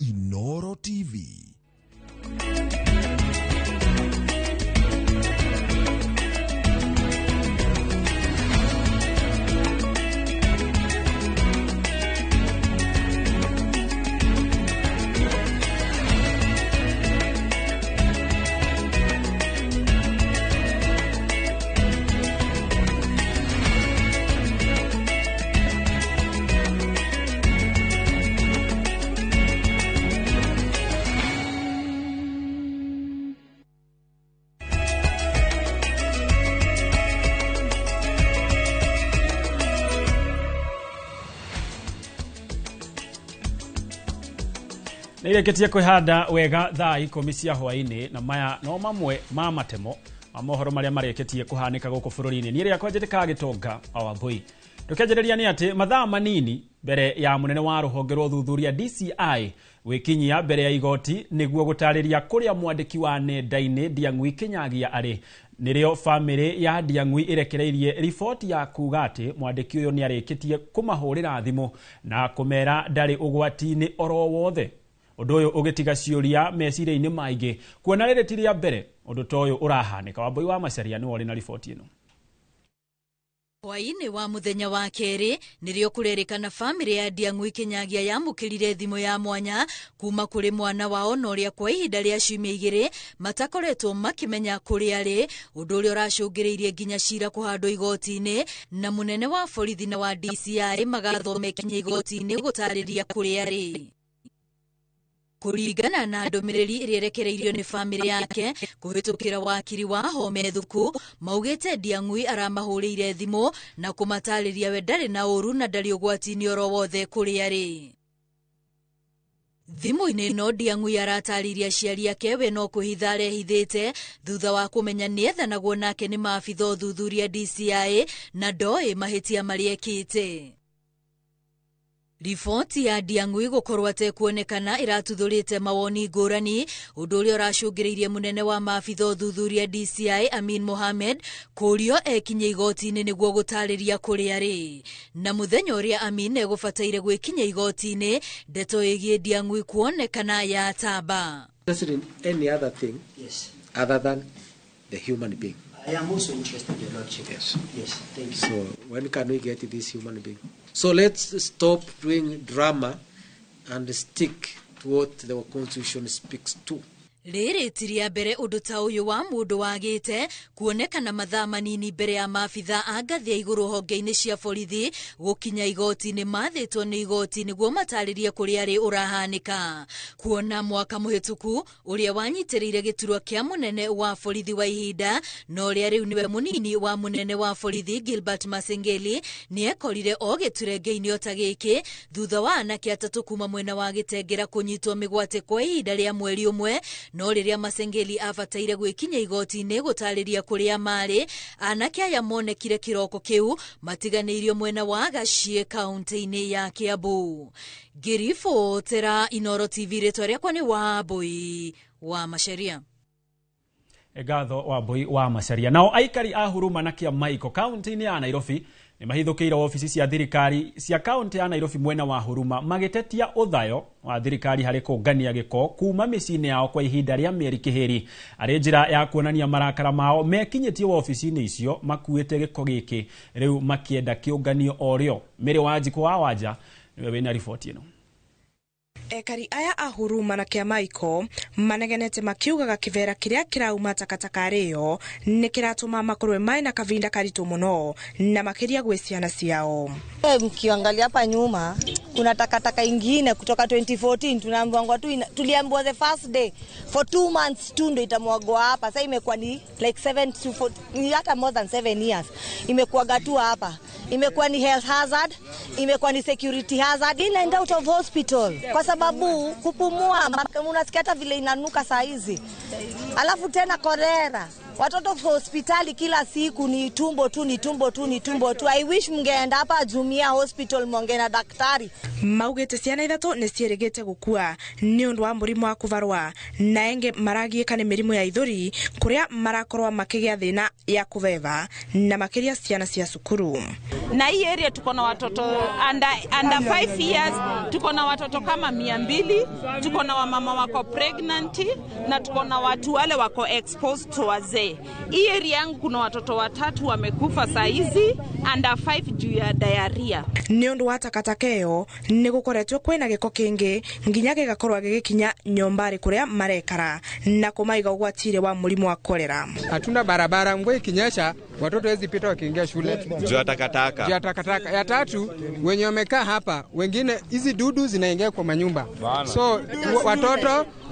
Inooro TV. Nireketie kwihanda wega thaa 10 cia hwaini na maya no mamwe ma matemo amohoro maria mareketie kuhanika guku bururi-ini ni ria kwanjirika gitonga Wambui. Tukianjiriria ni ati mathaa manini mbere ya munene wa ruhonge rwa uthuthuria DCI wikinyia mbere ya igoti niguo gutariria kuria mwandiki wa nenda-ini Ndiang'ui Kinyagia ari nirio family ya Ndiang'ui irekereirie ripoti ya kuga ati mwandiki uyu ni areketie kumahurira thimu na kumera ndari ugwati-ini oro wothe. Undu uyu ugitiga ciuria meciria-ini maingi kuona riri ti ria mbere undu toyo urahanika. Wambui wa Macharia ni wori na ripoti ino. Hwaini wa muthenya wa keri nirio kurerikana family ya Ndiang'ui Kinyagia yamukirire thimu ya mwanya kuma kuri mwana wao noria kwa ihinda ria ciumia 2 matakoretwo makimenya kuri ari undu uria uracungiriirie nginya cira kuhandwo igoti-ini na munene wa borithi na wa DCI magathome kinya igoti-ini gutariria kuri ari. Kuringana na ndomiriri irerekereirio ni family yake kuhitukira wakiri wa Home Thuku maugite Ndiang'ui aramahurire thimu na kumatariria we ndari na uru na ndari ugwati-ini oro wothe kuri ari. Thimu-ini no Ndiang'ui aratariria aciari ake we no kuhitha arehithite thutha wa kumenya ni ethanagwo nake ni maabitha uthuthuria DCI na ndoi mahitia mariekite. Ripoti ya Ndiang'ui gukorwo atekuonekana iratuthurite mawoni ngurani undu uria uracungiriirie munene wa maabitha uthuthuria DCI Amin Mohamed kurio ekinye igoti-ini niguo gutariria kuri ari. Na muthenya uria Amin egubataire gwikinya igoti-ini ndeto igie Ndiang'ui kuonekana ya tamba. Any other thing other than the human being? I am also interested in your lordship. Yes. Yes, thank you. So when can we get this human being? So let's stop doing drama and stick to what the Constitution speaks to. Riri tiria mbere undu ta uyu wa mundu wagite kuonekana mathaa manini mbere ya maabitha a ngathi ya iguru honge-ini cia borithi gukinya igoti-ini mathitwo ni igoti niguo mataririe kuri ari urahanika. Kuona mwaka muhituku uria wanyitiriire giturwa kia munene wa borithi wa ihinda no ria riu niwe munini wa munene wa borithi Gilbert Masengeli ni ekorire o giturenge-ini ota giki thutha wa anake atatu kuma mwena wa Gitengera kunyitwo migwate kwa ihinda ria mweri umwe no riria Masengeli abataire gwikinya igoti-ini gutariria kuria mari anake aya monekire kiroko kiu matiganiirio mwena wa Gacie kaunti-ini ya Kiambu. Girifotera Inooro TV ritwa riakwa ni Wambui wa Macharia. Egatho Wambui wa Macharia. Nao aikari a Huruma na Kiamaiko kaunti-ini ya Nairobi ni mahithukire ofisi cia thirikari cia kaunti ya Nairobi mwena wa Huruma magitetia uthayo wa thirikari hari kungania giko kuma micini yao kwa ihinda ria mieri kihiri ari njira ya kuonania marakara mao mekinyitie ofisi-ini icio makuite giko giki riu makienda kiunganio orio. Miri Wanjiku wa Wanja niwe wina ripoti ino. Ekari aya a Huruma na Kiamaiko manegenete makiugaga kivera kiria kirauma takataka riyo ni kiratuma makorwe mai na kavinda karitu muno na makiria gwe ciana ciao. Mkiangalia hapa nyuma kuna takataka ingine kutoka 2014 tunaambiwa tuliambiwa the first day for 2 months tu ndio itamwagwa hapa. Sasa imekuwa ni like 7 to 4 ni hata more than 7 years imekuwa gatua hapa. Imekuwa ni health hazard, imekuwa ni security hazard, in and out of hospital kwa sababu kupumua unasikia hata vile inanuka saa hizi. Alafu tena kolera Watoto hospitali kila siku ni tumbo tu. I wish mngeenda hapa Jumia Hospital monge na daktari. Maugete ciana ithatu ni cierigite gukua ni undu wa murimu wa kuvarwa na enge maragiika ni mirimu ya ithuri kuria marakorwa makigia thina ya kuveva na makiria ciana cia cukuru. Na hii area tuko na watoto under 5 years, tuko na watoto kama 200, tuko na wamama wako pregnant na tuko na watu wale wako exposed to wazee. Hii area yangu kuna watoto 3 wamekufa saizi under 5 juu ya diarrhea. Ni undu wa takatakeo ni gukoretwo kwina giko kingi nginya gigakorwa gigikinya nyombari kuria marekara na kumaiga ugwatire wa murimu wa kolera. Hatuna barabara, mvua ikinyesha watoto hawezi pita wakiingia shule. Juu ya takataka. Ya tatu, wenye wamekaa hapa wengine hizi dudu zinaingia kwa manyumba. So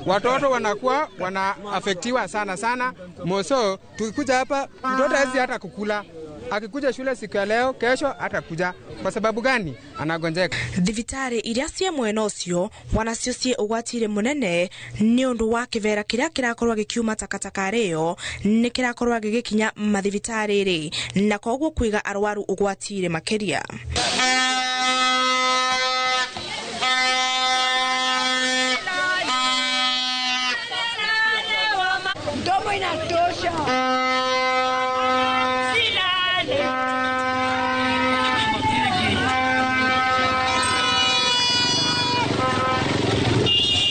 watoto wanakuwa wanaafektiwa sana. Moso tukikuja hapa mtoto hawezi hata kukula. Akikuja shule siku ya leo, kesho atakuja. Kwa sababu gani? Anagonjeka. Thivitari iria cia mwena ucio wanacio cie ugwatire munene ni undu wa kivera kiria kirakorwa gikiuma takataka rio ni kirakorwa gigikinya mathivitari ri na koguo kuiga arwaru ugwatire makiria. Domo inatosha.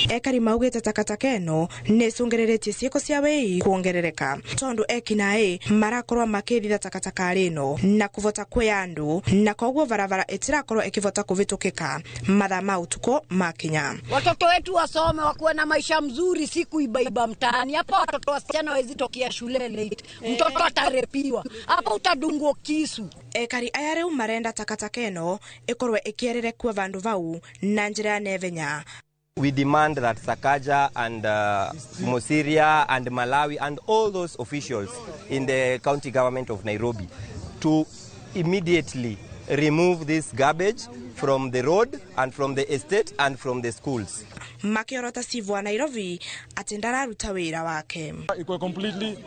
Ekari maugete takataka eno ne cungereretie ciiko cia wei kuongerereka tondu ekinae marakorwa makithitha takataka rino na kuvota kwe andu na koguo varavara itirakorwa ikivota kuvitukika mathaa ma utuko makinya. Watoto wetu wasome wakuwe na maisha mzuri, siku ibaiba mtaani. Hapa watoto wasichana hawezi tokea shule late, mtoto atarepiwa hapa, utadungwa kisu. Ekari aya riu marenda takataka eno ikorwe ikierere kwa vandu vau na njira nevenya. We demand that Sakaja and Mosiria and Malawi and all those officials in the county government of Nairobi to immediately remove this garbage from the road and from the estate and from the schools. Makiorota Sivwa Nairobi atendara ruta wira wake. Iko completely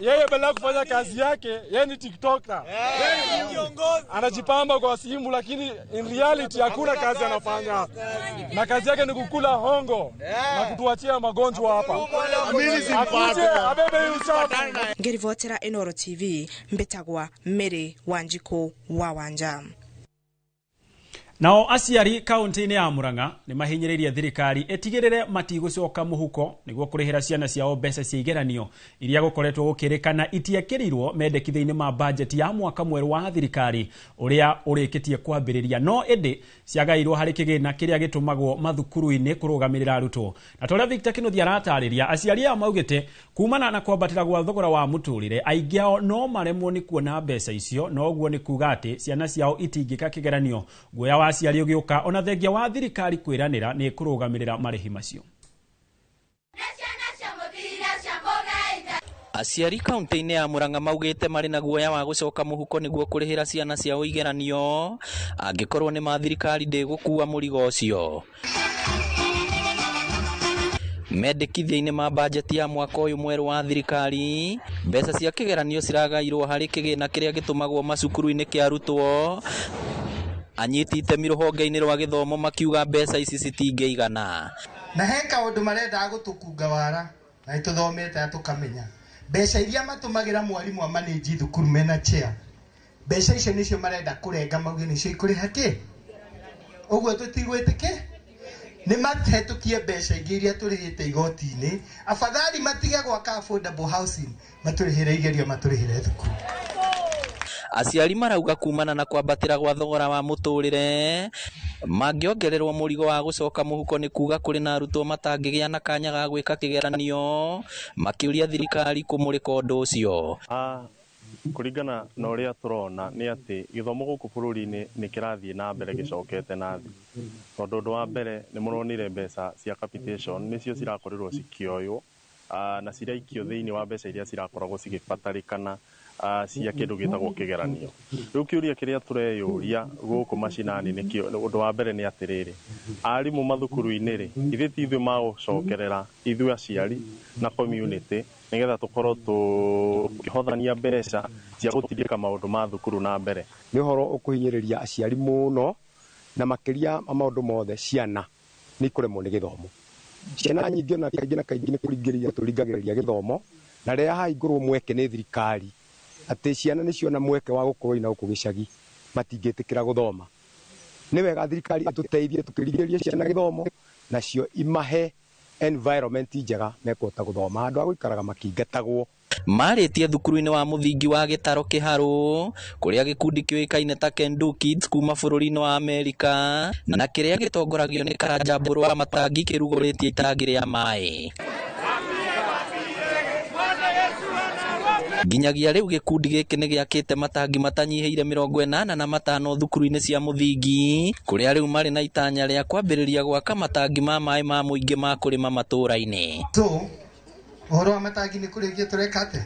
yeye bila kufanya kazi yake, yeye ni TikToker. Yeye ni kiongozi. Anajipamba kwa simu lakini in reality hakuna kazi anafanya. Na kazi yake ni kukula hongo na kutuachia magonjwa hapa. Amini simpate. Abebe uchafu. Ngerivotera Inoro TV mbetagwa Mary Wanjiko wa Wanja. Nao aciari kaunti-ini ya Murang'a ni mahinyiriria thirikari etigirire matigucoka muhuko niguo kurihira ciana ciao mbeca cia igeranio iria gukoretwo gukirikana itiakirirwo mendekithia-ini ma budget ya mwaka mweru wa thirikari uria urikitie kwambiriria no indi ciagairwo hari kigina kiria gitumagwo mathukuru-ini kurugamirira arutwo. Na toria Victor Kinuthia aratariria aciari aya maugite kumana na kwambatira gwa thogora wa muturire aingi ao no maremwo ni kuona mbeca icio no guo ni kuga ati ciana ciao itingika kigeranio guoya wa aciari ugiuka ona thengia wa thirikari kwiranira ni kurugamirira marihi macio. Aciari kaunti-ini ya Murang'a maugite mari na guoya wa gucoka muhuko niguo kurihira ciana ciao igeranio angikorwo ni ma thirikari ndigukua murigo ucio. Mendekithia-ini ma budget ya mwaka uyu mweru wa thirikari mbeca cia kigeranio ciragairwo hari kigina kiria gitumagwo macukuru-ini kia arutwo. Anyiti itemi ruhonge-ini rwa githomo makiuga mbeca ici citingĩigana. Na he kaundu marenda gutukunga wara na ituthomete atukamenya mbeca iria matumagira mwarimu wa manage thukuru mena chair, mbeca icio nicio marenda kurenga mauge nicio ikuriha ki uguo tutigwitike ni mathetukie mbeca ingĩ iria turihite igoti-ini. Afadhali matige gwaka affordable housing, maturihire igerio, maturihire thukuru. Aciari marauga kumana na kwambatira gwa thogora wa muturire mangiongererwo murigo wa gucoka muhuko ni kuga kuri na arutwo matangigia na kanya ga gwika kigeranio makiuria thirikari kumurika undu ucio. Kuringana na uria turona ni ati githomo guku bururi-ini ni kirathie na mbere gicokete na thi tondu undu wa mbere ni muronire mbeca cia capitation nicio cirakorirwo cikioywo na ciraikio thiini wa mbeca iria cirakoragwo cigibatarikana cia kindu gitagwo kigeranio. Riu kiuria kiria tureyuria guku macinani nikio undu wa mbere ni atiriri, arimu mathukuru-ini ri ithe ti ithuĩ magucokerera ithuĩ aciari na community nigetha tukorwo tukihothania mbeca cia gutindika maundu ma thukuru na mbere. Ni uhoro ukuhinyiriria aciari muno na makiria maundu mothe ciana ni kuremwo ni githomo. Ciana nyingi na kaingĩ ni turingagĩrĩria githomo na rĩrĩa hahingũrwo mweke nĩ thirikari atĩ ciana nĩ ciona mweke wa gũkorwo ina gũkũ gĩcagi matingĩtĩkĩra gũthoma. Nĩ wega thirikari ĩtũteithie tũkĩringĩrĩria ciana gĩthomo nacio imahe environment njega mekũhota gũthoma andũ a gũikaraga makĩingatagwo. Marĩtie thukuru-inĩ wa mũthingi wa Gĩtaro Kĩharũ kũrĩa gĩkundi kĩoĩkaine ta Kendo Kids kuma bũrũri-inĩ wa Amerika na kĩrĩa gĩtongoragio nĩ Karanja Mbũrũ wa Matangi kĩrugũrĩtie itangi rĩa maĩ. Nginyagia rĩu gĩkundi gĩkĩ nĩ gĩakĩte matangi matanyihĩire 85 thukuru-inĩ cia mũthingi kũrĩa rĩu marĩ na itanya rĩa kwambĩrĩria gwaka matangi ma maĩ ma mũingĩ ma kũrĩma matũũra-inĩ. Uhoro wa matangi nĩ kũrĩkia tũreka atĩa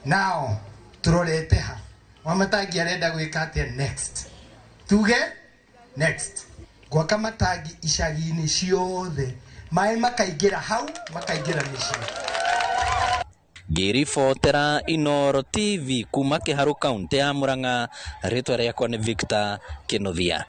nao tũrorete ha wa matangi arenda gwĩka atĩa next tuge next gwaka matangi icagi-inĩ ciothe maĩ makaingĩra hau makaingĩra mĩciĩ. Ngĩribotera Inooro TV kuma Kĩharũ kaunti ya Murang'a, rĩtwa rĩakwa nĩ Victor Kĩnuthia.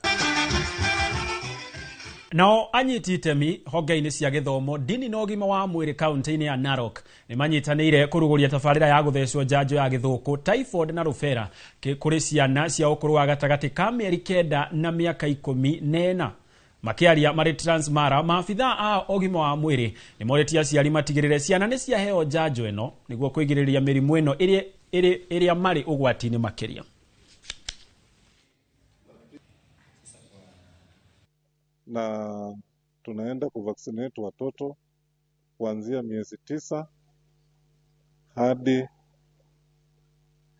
Nao anyiti itemi honge-inĩ cia gĩthomo, ndini na ũgima wa mwĩrĩ kaunti-inĩ ya Narok nĩ manyitanĩire kũrugũria tabarĩra ya gũthecwo njanjo ya gĩthũkũ, typhoid na rubella kũrĩ ciana cia ũkũrũ wa gatagatĩ ka mĩeri 9 na mĩaka 14. Makiaria marĩ Transmara, maabitha a ũgima wa mwĩrĩ nĩ moretie aciari matigĩrĩre ciana nĩ ciaheo njanjo ĩno nĩguo kwĩgirĩrĩria mĩrimũ ĩno ĩrĩa marĩ ũgwati-inĩ makĩria. Na tunaenda kuvaccinate watoto kuanzia miezi 9 hadi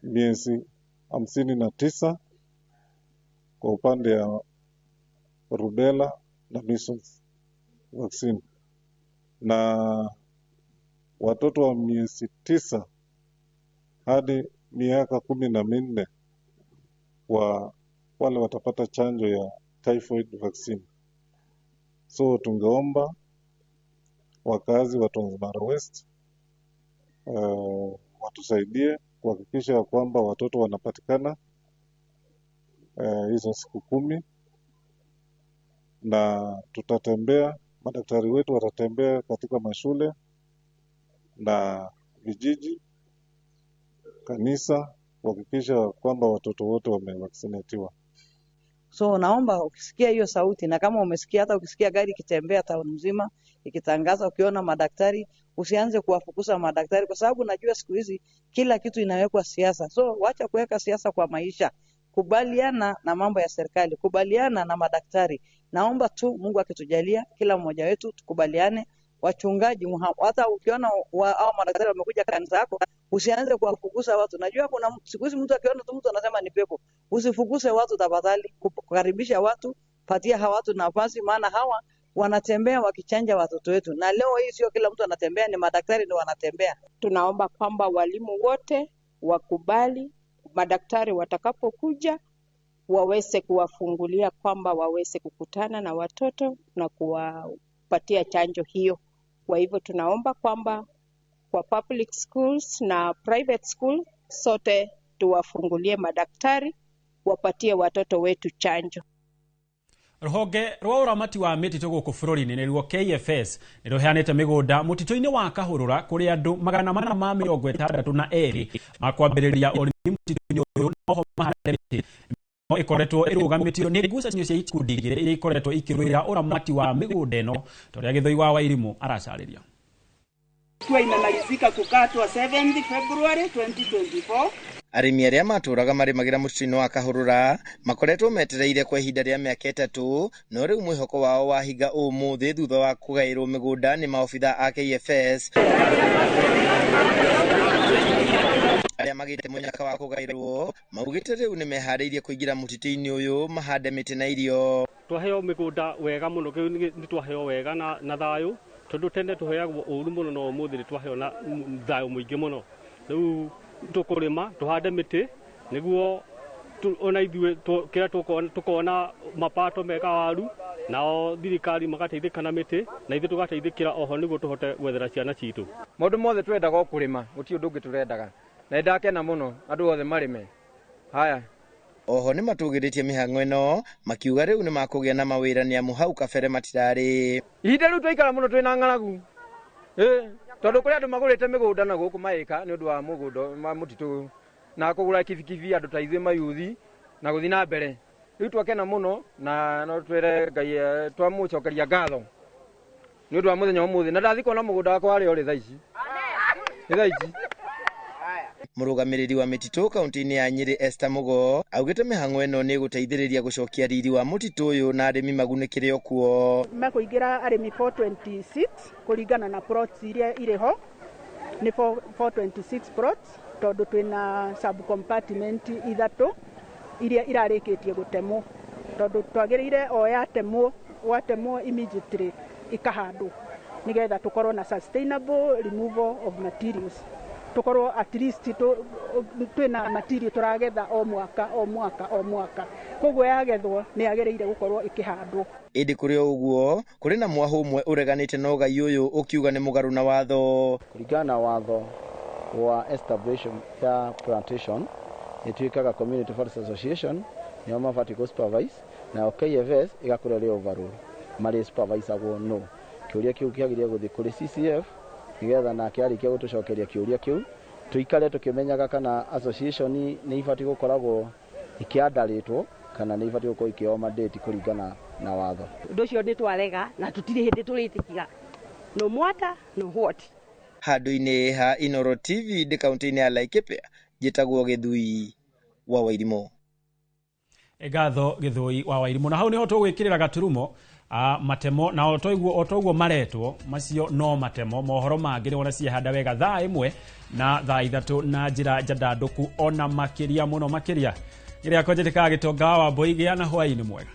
miezi 59 kwa upande ya rubella na measles vaccine, na watoto wa miezi 9 hadi miaka 14 wa wale watapata chanjo ya typhoid vaccine. So tungeomba wakazi wa Transmara West watusaidie kuhakikisha kwamba watoto wanapatikana hizo siku 10, na tutatembea, madaktari wetu watatembea katika mashule na vijiji, kanisa, kuhakikisha kwamba watoto wote wamevaccinatiwa. So naomba ukisikia hiyo sauti, na kama umesikia, hata ukisikia gari ikitembea town mzima ikitangaza, ukiona madaktari, usianze kuwafukuza madaktari, kwa sababu najua siku hizi kila kitu inawekwa siasa. So wacha kuweka siasa kwa maisha, kubaliana na mambo ya serikali, kubaliana na madaktari. Naomba tu Mungu akitujalia kila mmoja wetu tukubaliane. Wachungaji, hata ukiona hao madaktari wamekuja kanisa yako, usianze kuwafukuza watu. Najua kuna siku hizi mtu akiona tu mtu anasema ni pepo. Usifukuse watu tafadhali, kukaribisha watu, patia hawa watu nafasi, maana hawa wanatembea wakichanja watoto wetu. Na leo hii sio kila mtu anatembea, ni madaktari ndio wanatembea. Tunaomba kwamba walimu wote wakubali madaktari watakapokuja waweze kuwafungulia, kwamba waweze kukutana na watoto na kuwapatia chanjo hiyo. Kwa hivyo tunaomba kwamba kwa public schools na private school sote tuwafungulie madaktari wapatie watoto wetu chanjo. Rũhonge rwa ũramati wa mĩtitũ gũkũ bũrũri-inĩ nĩruo KFS nĩ rũheanĩte mĩgũnda mũtitũ-inĩ wa Kahũrũra kũrĩ andũ 462 makwambĩrĩria ũrĩmi mũtitũ-inĩ ũyũ, noho mahande mĩtĩ ĩkoretwo ĩrũgamĩtio nĩ ngucanio cia ikundi igĩrĩ iria ikoretwo ikĩrũĩra ũramati wa mĩgũnda ĩno, torĩa Gĩthũi wa Wairimũ aracarĩria. Kwa imemalizika kukatwa 7 February 2024. Arĩmi arĩa matũraga marĩmagĩra mũtitũ-inĩ wa Kahũrũra makoretwo metereire kwa ihinda rĩa mĩaka 3, no rĩu mwĩhoko wao wahinga ũmũthĩ thutha wa kũgaĩrwo mĩgũnda nĩ maobitha a KFS arĩa magĩte mũnyaka wa kũgaĩrwo, maugĩte rĩu nĩ meharĩirie kũingĩra mũtitũ-inĩ ũyũ mahande mĩtĩ na irio. Twaheo mĩgũnda wega mũno, nĩ twaheo wega na thayũ, tondu tene tuheagwo uru muno no umuthi ni twaheona thayo muingi muno riu tukurima tuhande miti niguo ona ithue kira tukona mapato mega waru nao thirikari magateithika na miti na ithu tugateithikira oho niguo tuhote gwethera ciana citu maundu mothe twendaga kurima guti undu ungi turendaga na ndakena muno andu othe marime haya oho ni matugiritie mihango ino makiuga riu ni makugia na mawira ni amu hau kabere matirari ihinda riu twaikara muno twina ng'aragu tondu kuria andu magurite migunda na guku maika ni undu wa mugundo ma mutitu na kugura kibikibi andu ta ithuĩ mayuthi na guthi na mbere riu twakena muno na no twire Ngai twamucokeria ngatho ni undu wa muthenya umuthi na ndathi kuona mugunda wakwa ari ori thaici murugamiriri wa mititu kaunti-ini ya Nyeri Esther Mugo augite mihango ino ni guteithiriria gucokia riri wa mutitu uyu na arimi magunikire okuo makuingira arimi 426 kuringana na plots iria iriho ni 426 plots tondu twina sub compartment ithatu iria irarikitie gutemwo tondu twagirire o watemwo immediately ikahandwo nigetha tukorwo na sustainable removal of materials tukorwo at least twina material turagetha o mwaka koguo yagethwo ni yagereire gukorwo ikihandwo indi kuri uguo kuri na mwahu umwe ureganite na ugai uyu ukiuga ni mugaru na watho kuringana na watho wa establishment ya plantation ituikaga community forest association nio mabati go supervise na KFS igakureria overall mari supervisor no kiuria kiu kiagiria guthi kuri CCF nigetha nake arikia gutucokeria kiuria kiu tuikare tukimenyaga kana association ni ibati gukoragwo ikiandaritwo kana ni ibati gukorwo ikioma date kuringana na watho undu ucio ni twarega na tutire hindi turitikiga no mwata no what handu-ini ha Inoro TV ndi kaunti-ini ya Laikipia njitagwo Githui wa Wairimu egatho Githui wa Wairimu na hau niho tugwikirira gaturumo matemo na otoiguo maretwo macio no matemo mohoro mangire wona ciehanda wega thaa imwe na thaa ithatu na njira njandanduku ona makiria muno makiria iria konjeteka gitonga wa Boigia na hwaini mwega.